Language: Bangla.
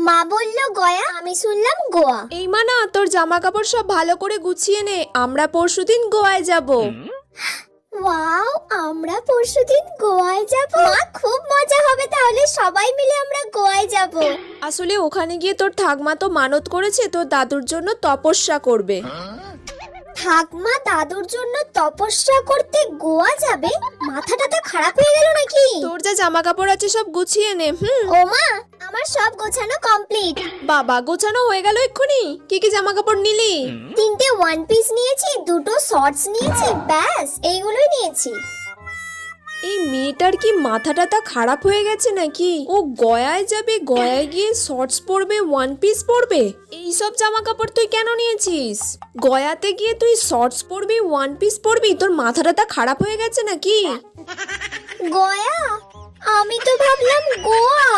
মা বললো গয়া, আমি শুনলাম গোয়া। এই মানা, তোর জামা কাপড় সব ভালো করে গুছিয়ে নে, আমরা পরশুদিন গোয়ায় যাব। ওয়াও, আমরা পরশুদিন গোয়ায় যাব। মা, খুব মজা হবে তাহলে, সবাই মিলে আমরা গোয়ায় যাব। আসলে ওখানে গিয়ে তোর ঠাকমা তো মানত করেছে তোর দাদুর জন্য তপস্যা করবে। ঠাকমা দাদুর জন্য তপস্যা করতে গোয়া যাবে? মাথাটা তো খারাপ হয়ে গেল নাকি? তোর যা জামা কাপড় আছে সব গুছিয়ে নে। ও মা, আমার সব গোছানো কমপ্লিট। বাবা, গোছানো হয়ে গেল এক্ষুনি? কি কি জামা কাপড় নিলি? 3টে ওয়ান পিস নিয়েছি, 2টো শর্টস নিয়েছি, ব্যাস এইগুলোই নিয়েছি। এই মেয়েটার কি মাথাটা খারাপ হয়ে গেছে নাকি? ও গয়ায় যাবে, গয়ায় গিয়ে শর্টস পরবে, ওয়ান পিস পরবে। এইসব জামা কাপড় তুই কেন নিয়েছিস? গয়াতে গিয়ে তুই শর্টস পরবি, ওয়ান পিস পরবি? তোর মাথাটা খারাপ হয়ে গেছে নাকি? গয়া? আমি তো ভাবলাম গোয়া।